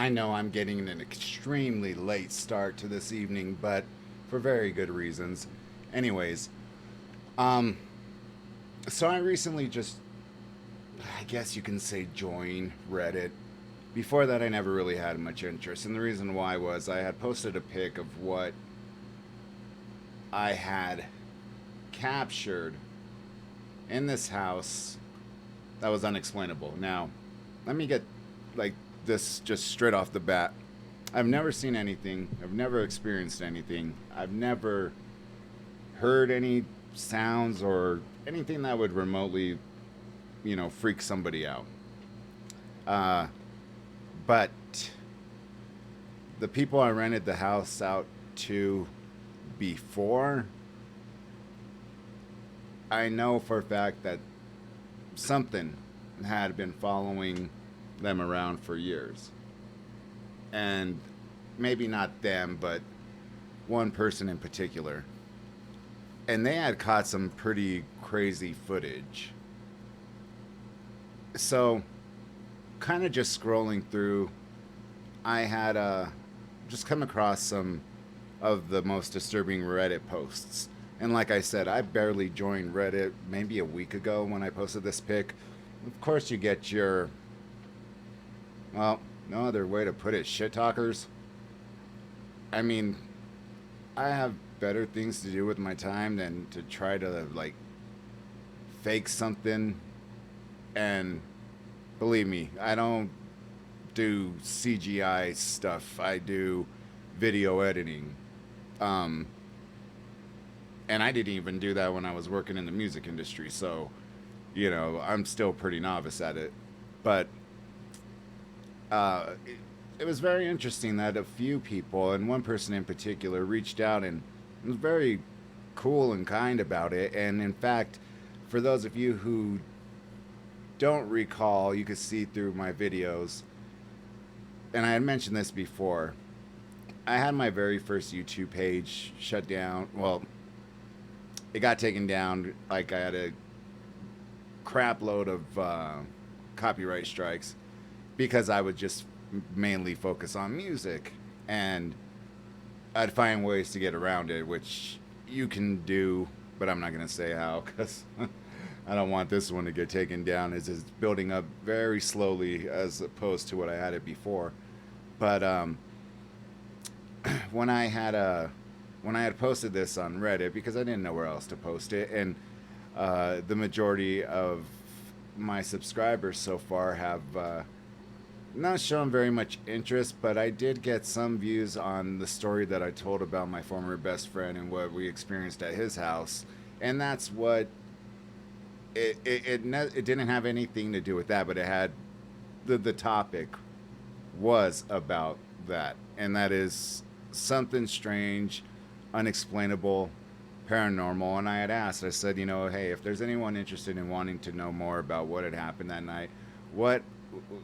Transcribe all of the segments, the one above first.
I know I'm getting an extremely late start to this evening, but for very good reasons. Anyways, um, so I recently just, I guess you can say, joined Reddit. Before that, I never really had much interest, and the reason why was I had posted a pic of what I had captured in this house that was unexplainable. Now, let me get like this just straight off the bat. I've never seen anything. I've never experienced anything. I've never heard any sounds or anything that would remotely, freak somebody out. Uh, but the people I rented the house out to before, I know for a fact that something had been following them around for years. And maybe not them, but one person in particular. And they had caught some pretty crazy footage. So, kind of just scrolling through, I had just come across some of the most disturbing Reddit posts. And like I said, I barely joined Reddit maybe a week ago when I posted this pic. Of course, you get your, well, no other way to put it, shit talkers. I mean, I have better things to do with my time than to try to, like, fake something. And believe me, I don't do CGI stuff, I do video editing. Um, and I didn't even do that when I was working in the music industry. So, I'm still pretty novice at it. But it was very interesting that a few people, and one person in particular, reached out and was very cool and kind about it. And in fact, for those of you who don't recall, you could see through my videos, and I had mentioned this before. I had my very first YouTube page shut down. Well, it got taken down. Like, I had a crap load of copyright strikes because I would just mainly focus on music, and I'd find ways to get around it, which you can do, but I'm not going to say how because I don't want this one to get taken down. It's building up very slowly as opposed to what I had it before. But when I had posted this on Reddit because I didn't know where else to post it, and the majority of my subscribers so far have not shown very much interest, but I did get some views on the story that I told about my former best friend and what we experienced at his house, and that's what it didn't have anything to do with that, but it had the topic was about that, and that is something strange, unexplainable, paranormal. And I had asked, I said, hey, if there's anyone interested in wanting to know more about what had happened that night, what,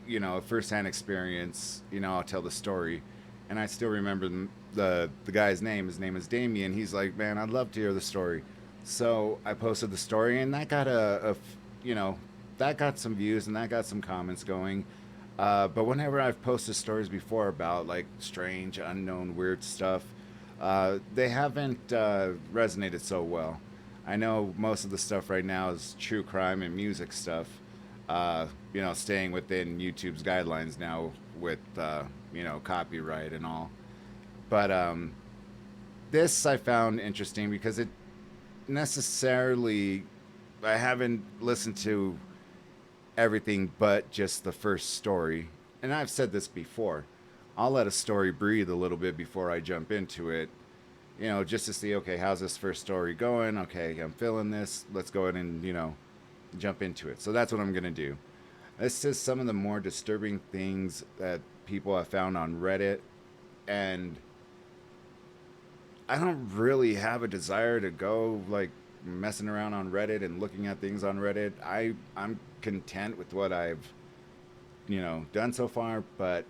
a firsthand experience, I'll tell the story. And I still remember the guy's name. His name is Damien. He's like, man, I'd love to hear the story. So I posted the story, and that got that got some views and that got some comments going. But whenever I've posted stories before about like strange, unknown, weird stuff, they haven't resonated so well. I know most of the stuff right now is true crime and music stuff. Staying within YouTube's guidelines now with copyright and all. But this I found interesting because it necessarily I haven't listened to everything but just the first story. And I've said this before. I'll let a story breathe a little bit before I jump into it, just to see, okay, how's this first story going? Okay, I'm feeling this. Let's go ahead and, jump into it. So that's what I'm going to do. This is some of the more disturbing things that people have found on Reddit. And I don't really have a desire to go like messing around on Reddit and looking at things on Reddit. I'm content with what I've done so far, but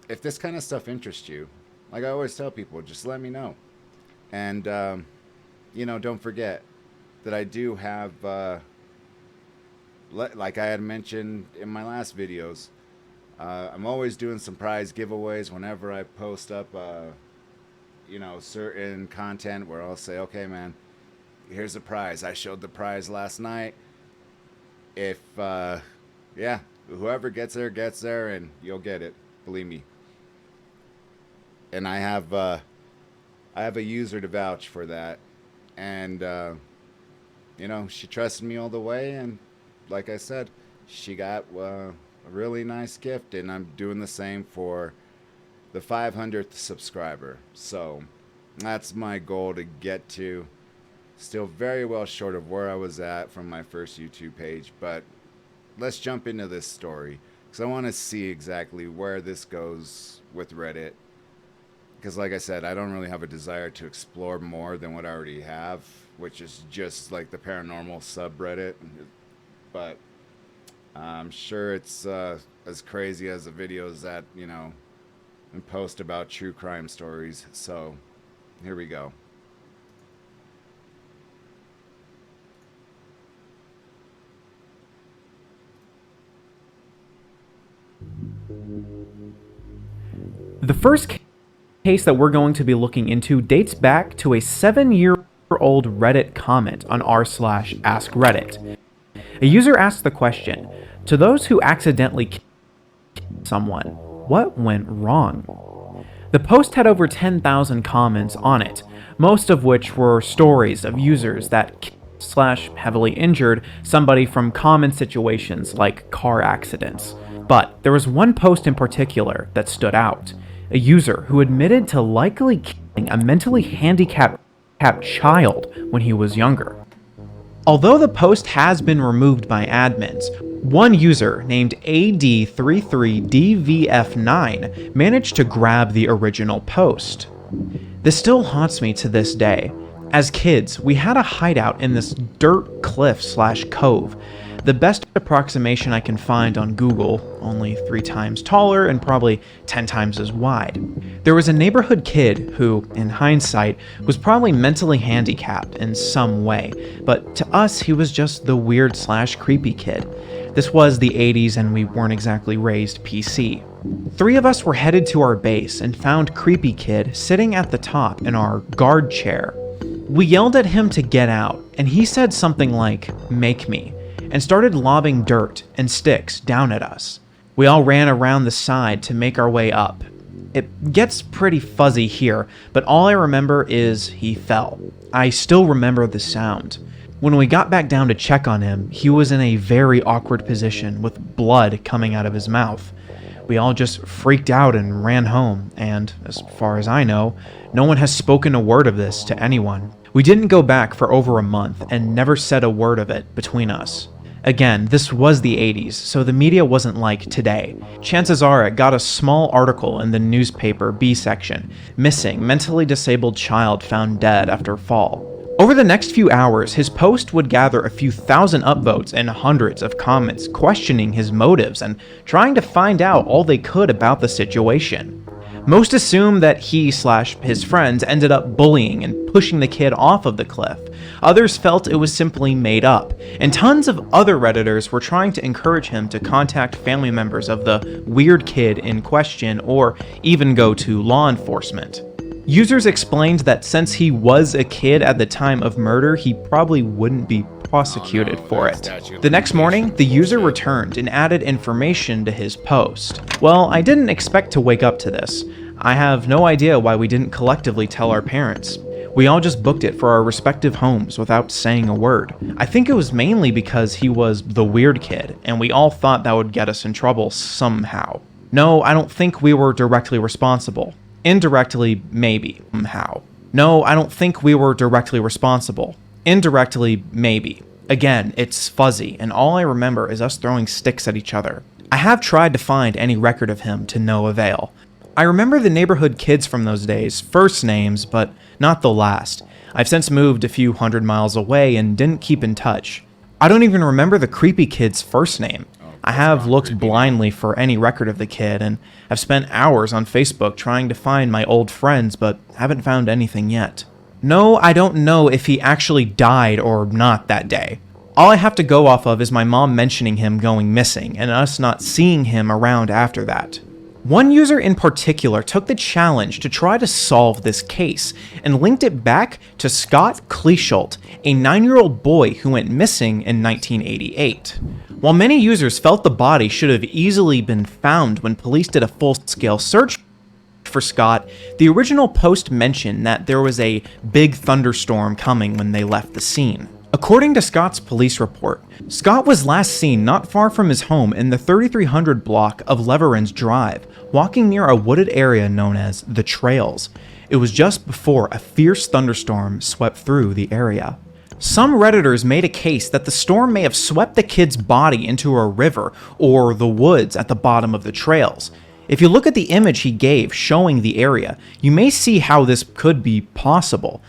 if this kind of stuff interests you, like I always tell people, just let me know. And don't forget that I do have like I had mentioned in my last videos, I'm always doing some prize giveaways whenever I post up, certain content where I'll say, okay, man, here's a prize. I showed the prize last night. If, yeah, whoever gets there, and you'll get it. Believe me. And I have a user to vouch for that, and she trusted me all the way, and like I said, she got a really nice gift, and I'm doing the same for the 500th subscriber. So that's my goal to get to. Still very well short of where I was at from my first YouTube page, but let's jump into this story because I want to see exactly where this goes with Reddit. Because like I said, I don't really have a desire to explore more than what I already have, which is just like the paranormal subreddit. But I'm sure it's as crazy as the videos that, and post about true crime stories. So here we go. The first case that we're going to be looking into dates back to a 7-year-old Reddit comment on r/AskReddit. A user asked the question, to those who accidentally killed someone, what went wrong? The post had over 10,000 comments on it, most of which were stories of users that /heavily injured somebody from common situations like car accidents. But there was one post in particular that stood out. A user who admitted to likely killing a mentally handicapped child when he was younger. Although the post has been removed by admins, one user named AD33DVF9 managed to grab the original post. This still haunts me to this day. As kids, we had a hideout in this dirt cliff/cove. The best approximation I can find on Google, only 3 times taller and probably 10 times as wide. There was a neighborhood kid who, in hindsight, was probably mentally handicapped in some way, but to us he was just the weird/creepy kid. This was the 80s and we weren't exactly raised PC. 3 of us were headed to our base and found Creepy Kid sitting at the top in our guard chair. We yelled at him to get out, and he said something like, "Make me," and started lobbing dirt and sticks down at us. We all ran around the side to make our way up. It gets pretty fuzzy here, but all I remember is he fell. I still remember the sound. When we got back down to check on him, he was in a very awkward position with blood coming out of his mouth. We all just freaked out and ran home, and as far as I know, no one has spoken a word of this to anyone. We didn't go back for over a month and never said a word of it between us. Again, this was the 80s, so the media wasn't like today. Chances are it got a small article in the newspaper B section, missing mentally disabled child found dead after fall. Over the next few hours, his post would gather a few thousand upvotes and hundreds of comments questioning his motives and trying to find out all they could about the situation. Most assume that he/his friends ended up bullying and pushing the kid off of the cliff. Others felt it was simply made up, and tons of other Redditors were trying to encourage him to contact family members of the weird kid in question or even go to law enforcement. Users explained that since he was a kid at the time of murder, he probably wouldn't be prosecuted for it. The next morning, the user returned and added information to his post. Well, I didn't expect to wake up to this. I have no idea why we didn't collectively tell our parents. We all just booked it for our respective homes without saying a word. I think it was mainly because he was the weird kid, and we all thought that would get us in trouble somehow. No, I don't think we were directly responsible. Indirectly, maybe. How? No, I don't think we were directly responsible. Indirectly, maybe. Again, it's fuzzy, and all I remember is us throwing sticks at each other. I have tried to find any record of him to no avail. I remember the neighborhood kids from those days, first names, but not the last. I've since moved a few 100 miles away and didn't keep in touch. I don't even remember the creepy kid's first name. I have looked blindly for any record of the kid and have spent hours on Facebook trying to find my old friends, but haven't found anything yet. No, I don't know if he actually died or not that day. All I have to go off of is my mom mentioning him going missing and us not seeing him around after that. One user in particular took the challenge to try to solve this case and linked it back to Scott Kleesholt, a 9-year-old boy who went missing in 1988. While many users felt the body should have easily been found when police did a full-scale search for Scott, the original post mentioned that there was a big thunderstorm coming when they left the scene. According to Scott's police report, Scott was last seen not far from his home in the 3300 block of Leverins Drive, walking near a wooded area known as The Trails. It was just before a fierce thunderstorm swept through the area. Some Redditors made a case that the storm may have swept the kid's body into a river or the woods at the bottom of the trails. If you look at the image he gave showing the area, you may see how this could be possible.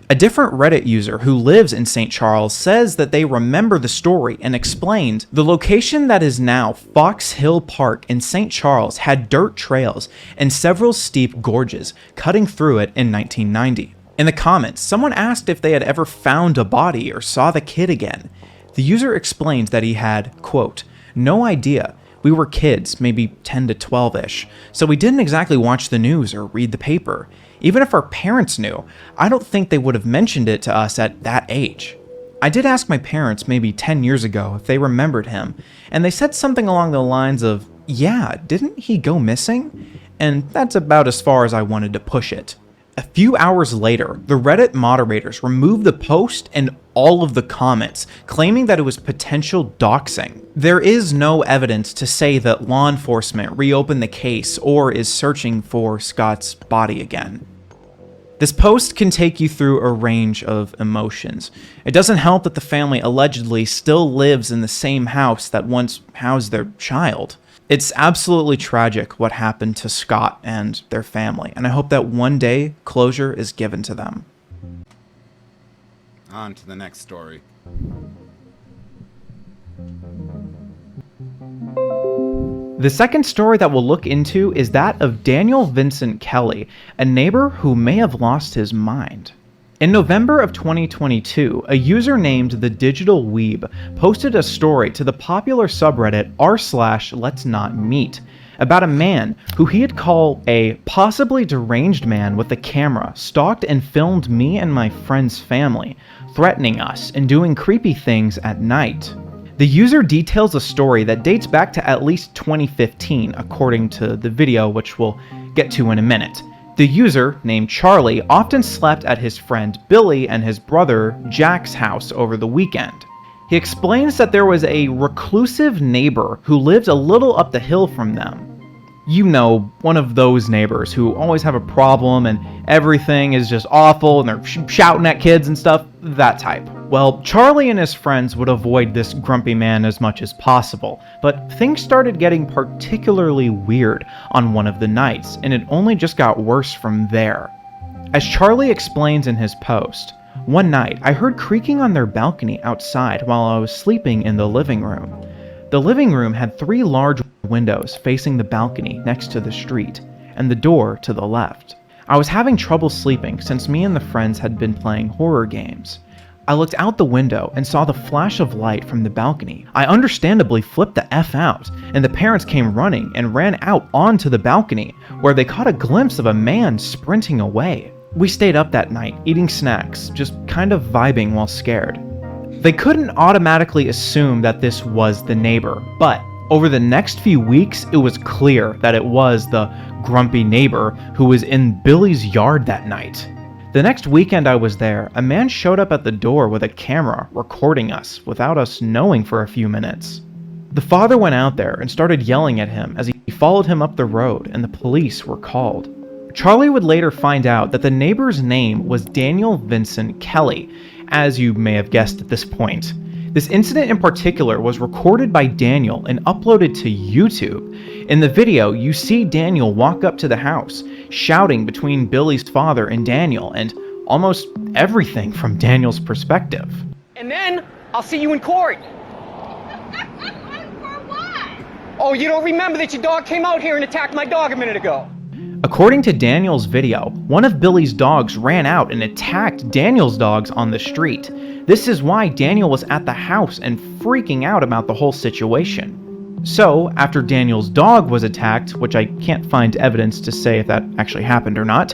A different Reddit user who lives in St. Charles says that they remember the story and explained the location that is now Fox Hill Park in St. Charles had dirt trails and several steep gorges cutting through it in 1990. In the comments, someone asked if they had ever found a body or saw the kid again. The user explained that he had, quote, "No idea. We were kids, maybe 10 to 12-ish, so we didn't exactly watch the news or read the paper. Even if our parents knew, I don't think they would have mentioned it to us at that age." I did ask my parents maybe 10 years ago if they remembered him, and they said something along the lines of, "Yeah, didn't he go missing?" And that's about as far as I wanted to push it. A few hours later, the Reddit moderators removed the post and all of the comments, claiming that it was potential doxing. There is no evidence to say that law enforcement reopened the case or is searching for Scott's body again. This post can take you through a range of emotions. It doesn't help that the family allegedly still lives in the same house that once housed their child. It's absolutely tragic what happened to Scott and their family, and I hope that one day closure is given to them. On to the next story. The second story that we'll look into is that of Daniel Vincent Kelly, a neighbor who may have lost his mind. In November of 2022, a user named The Digital Weeb posted a story to the popular subreddit r/letsnotmeet about a man who he'd call a possibly deranged man with a camera stalked and filmed me and my friend's family, threatening us and doing creepy things at night. The user details a story that dates back to at least 2015, according to the video, which we'll get to in a minute. The user, named Charlie, often slept at his friend Billy and his brother Jack's house over the weekend. He explains that there was a reclusive neighbor who lived a little up the hill from them. You know, one of those neighbors who always have a problem and everything is just awful and they're shouting at kids and stuff, that type. Well, Charlie and his friends would avoid this grumpy man as much as possible, but things started getting particularly weird on one of the nights, and it only just got worse from there. As Charlie explains in his post, "One night, I heard creaking on their balcony outside while I was sleeping in the living room. The living room had 3 large windows facing the balcony next to the street, and the door to the left. I was having trouble sleeping since me and the friends had been playing horror games. I looked out the window and saw the flash of light from the balcony. I understandably flipped the F out, and the parents came running and ran out onto the balcony, where they caught a glimpse of a man sprinting away. We stayed up that night, eating snacks, just kind of vibing while scared." They couldn't automatically assume that this was the neighbor, but over the next few weeks, it was clear that it was the grumpy neighbor who was in Billy's yard that night. The next weekend I was there, a man showed up at the door with a camera recording us without us knowing for a few minutes. The father went out there and started yelling at him as he followed him up the road, and the police were called. Charlie would later find out that the neighbor's name was Daniel Vincent Kelly, as you may have guessed at this point. This incident in particular was recorded by Daniel and uploaded to YouTube. In the video, you see Daniel walk up to the house, shouting between Billy's father and Daniel, and almost everything from Daniel's perspective. "And then I'll see you in court." For what? "Oh, you don't remember that your dog came out here and attacked my dog a minute ago?" According to Daniel's video, one of Billy's dogs ran out and attacked Daniel's dogs on the street. This is why Daniel was at the house and freaking out about the whole situation. So, after Daniel's dog was attacked, which I can't find evidence to say if that actually happened or not,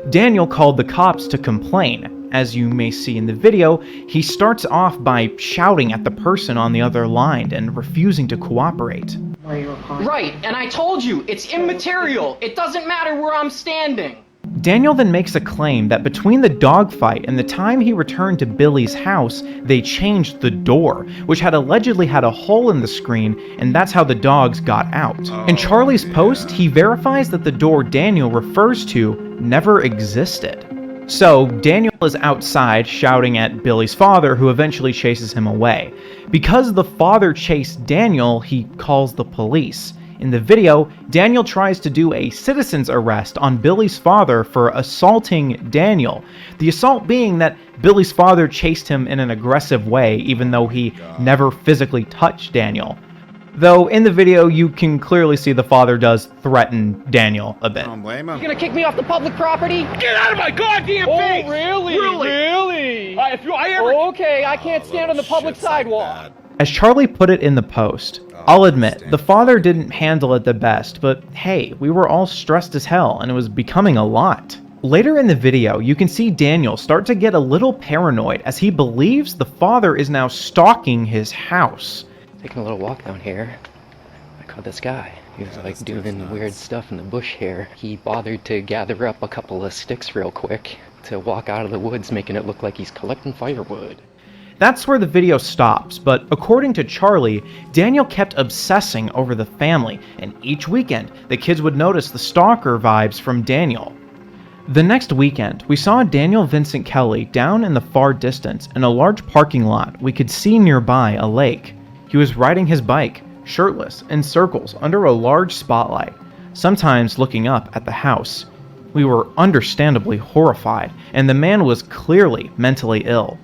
Daniel called the cops to complain. As you may see in the video, he starts off by shouting at the person on the other line and refusing to cooperate. Right, and I told you, it's immaterial. It doesn't matter where I'm standing. Daniel then makes a claim that between the dogfight and the time he returned to Billy's house, they changed the door, which had allegedly had a hole in the screen, and that's how the dogs got out. In Charlie's post, he verifies that the door Daniel refers to never existed. So, Daniel is outside shouting at Billy's father, who eventually chases him away. Because the father chased Daniel, he calls the police. In the video, Daniel tries to do a citizen's arrest on Billy's father for assaulting Daniel. The assault being that Billy's father chased him in an aggressive way, even though he never physically touched Daniel. Though in the video, you can clearly see the father does threaten Daniel a bit. Don't blame him. You gonna kick me off the public property? Get out of my goddamn face! Oh, really? Really? If I ever... Okay, I can't stand on the public Shit's like sidewalk. that. As Charlie put it in the post, I'll admit, the father didn't handle it the best, but hey, we were all stressed as hell and it was becoming a lot. Later in the video, you can see Daniel start to get a little paranoid as he believes the father is now stalking his house. Taking a little walk down here, I caught this guy. He was like doing weird stuff in the bush here. He bothered to gather up a couple of sticks real quick to walk out of the woods, making it look like he's collecting firewood. That's where the video stops, but according to Charlie, Daniel kept obsessing over the family, and each weekend, the kids would notice the stalker vibes from Daniel. The next weekend, we saw Daniel Vincent Kelly down in the far distance in a large parking lot we could see nearby a lake. He was riding his bike, shirtless, in circles under a large spotlight, sometimes looking up at the house. We were understandably horrified, and the man was clearly mentally ill.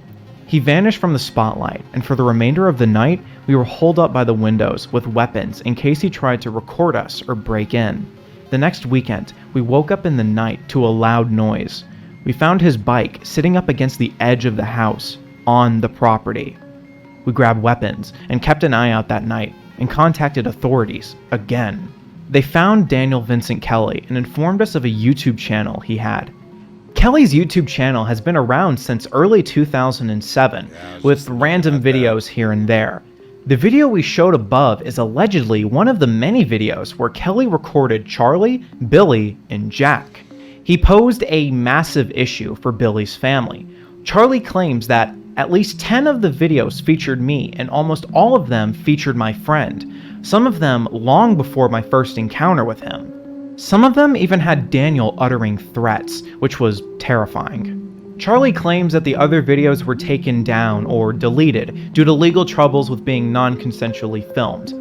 He vanished from the spotlight, and for the remainder of the night, we were holed up by the windows with weapons in case he tried to record us or break in. The next weekend, we woke up in the night to a loud noise. We found his bike sitting up against the edge of the house, on the property. We grabbed weapons and kept an eye out that night and contacted authorities again. They found Daniel Vincent Kelly and informed us of a YouTube channel he had. Kelly's YouTube channel has been around since early 2007, with random videos here and there. The video we showed above is allegedly one of the many videos where Kelly recorded Charlie, Billy, and Jack. He posed a massive issue for Billy's family. Charlie claims that at least 10 of the videos featured me, and almost all of them featured my friend, some of them long before my first encounter with him. Some of them even had Daniel uttering threats, which was terrifying. Charlie claims that the other videos were taken down or deleted due to legal troubles with being non-consensually filmed.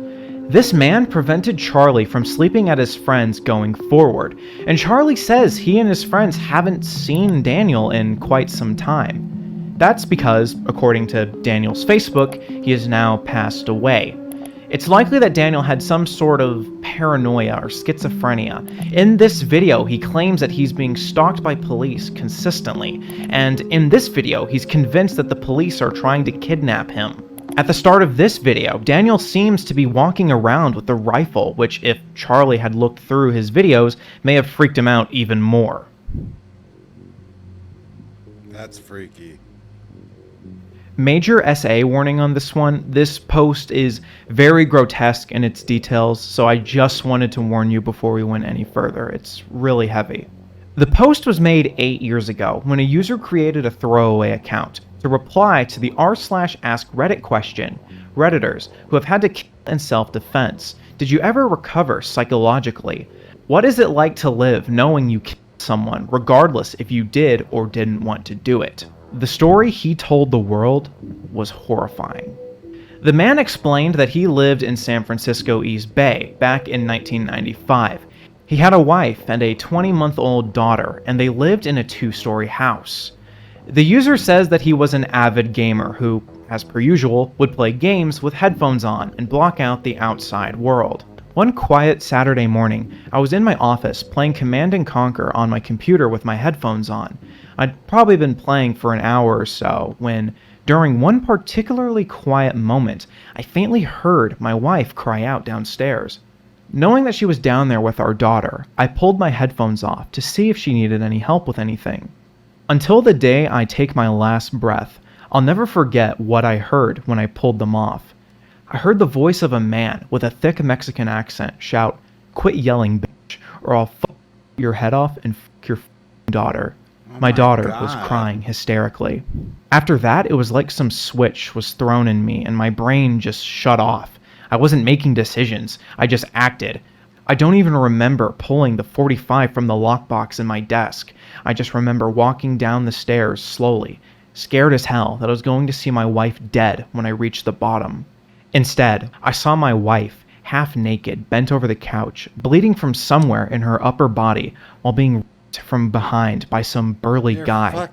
This man prevented Charlie from sleeping at his friends going forward, and Charlie says he and his friends haven't seen Daniel in quite some time. That's because, according to Daniel's Facebook, he has now passed away. It's likely that Daniel had some sort of paranoia or schizophrenia. In this video, he claims that he's being stalked by police consistently, and in this video, he's convinced that the police are trying to kidnap him. At the start of this video, Daniel seems to be walking around with a rifle, which, if Charlie had looked through his videos, may have freaked him out even more. That's freaky. Major SA warning on this one. This post is very grotesque in its details, so I just wanted to warn you before we went any further. It's really heavy. The post was made 8 years ago when a user created a throwaway account to reply to the r/ask Reddit question. Redditors who have had to kill in self-defense. Did you ever recover psychologically? What is it like to live knowing you killed someone, regardless if you did or didn't want to do it? The story he told the world was horrifying. The man explained that he lived in San Francisco East Bay back in 1995. He had a wife and a 20-month-old daughter, and they lived in a 2-story house. The user says that he was an avid gamer who, as per usual, would play games with headphones on and block out the outside world. One quiet Saturday morning, I was in my office playing Command & Conquer on my computer with my headphones on. I'd probably been playing for an hour or so when, during one particularly quiet moment, I faintly heard my wife cry out downstairs. Knowing that she was down there with our daughter, I pulled my headphones off to see if she needed any help with anything. Until the day I take my last breath, I'll never forget what I heard when I pulled them off. I heard the voice of a man with a thick Mexican accent shout, "Quit yelling, bitch, or I'll fuck your head off and fuck your daughter." My daughter was crying hysterically. After that, it was like some switch was thrown in me and my brain just shut off. I wasn't making decisions, I just acted. I don't even remember pulling the .45 from the lockbox in my desk. I just remember walking down the stairs slowly, scared as hell that I was going to see my wife dead when I reached the bottom. Instead, I saw my wife, half naked, bent over the couch, bleeding from somewhere in her upper body while being ripped from behind by some burly guy.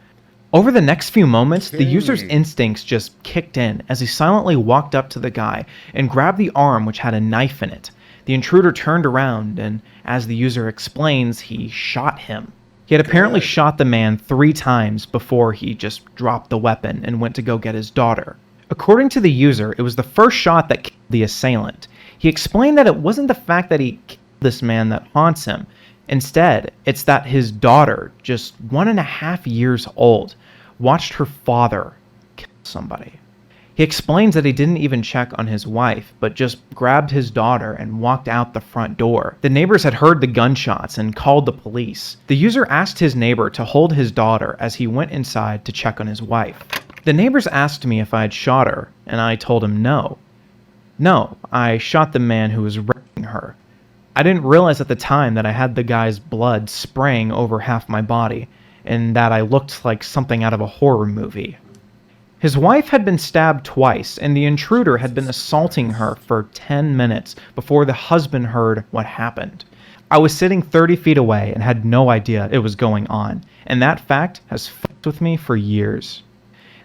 Over the next few moments, the user's instincts just kicked in as he silently walked up to the guy and grabbed the arm which had a knife in it. The intruder turned around and, as the user explains, he shot him. He had apparently shot the man 3 times before he just dropped the weapon and went to go get his daughter. According to the user, it was the first shot that killed the assailant. He explained that it wasn't the fact that he killed this man that haunts him. Instead, it's that his daughter, just 1.5 years old, watched her father kill somebody. He explains that he didn't even check on his wife, but just grabbed his daughter and walked out the front door. The neighbors had heard the gunshots and called the police. The user asked his neighbor to hold his daughter as he went inside to check on his wife. The neighbors asked me if I had shot her, and I told him no. No, I shot the man who was raping her. I didn't realize at the time that I had the guy's blood spraying over half my body, and that I looked like something out of a horror movie. His wife had been stabbed twice, and the intruder had been assaulting her for 10 minutes before the husband heard what happened. I was sitting 30 feet away and had no idea it was going on, and that fact has fucked with me for years.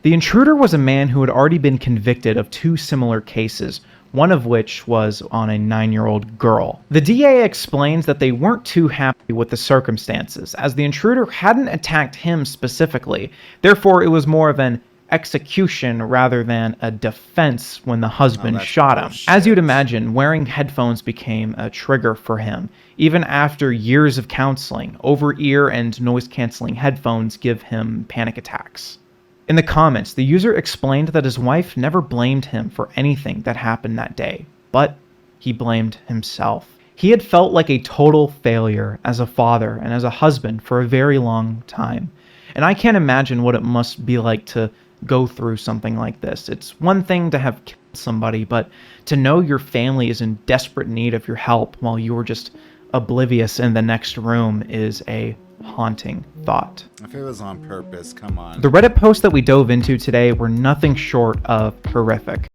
The intruder was a man who had already been convicted of 2 similar cases, one of which was on a 9-year-old girl. The DA explains that they weren't too happy with the circumstances, as the intruder hadn't attacked him specifically. Therefore, it was more of an execution rather than a defense when the husband shot him. As you'd imagine, wearing headphones became a trigger for him. Even after years of counseling, over-ear and noise-canceling headphones give him panic attacks. In the comments, the user explained that his wife never blamed him for anything that happened that day, but he blamed himself. He had felt like a total failure as a father and as a husband for a very long time, and I can't imagine what it must be like to go through something like this. It's one thing to have killed somebody, but to know your family is in desperate need of your help while you were just oblivious in the next room is a haunting thought. If it was on purpose, come on. The Reddit posts that we dove into today were nothing short of horrific.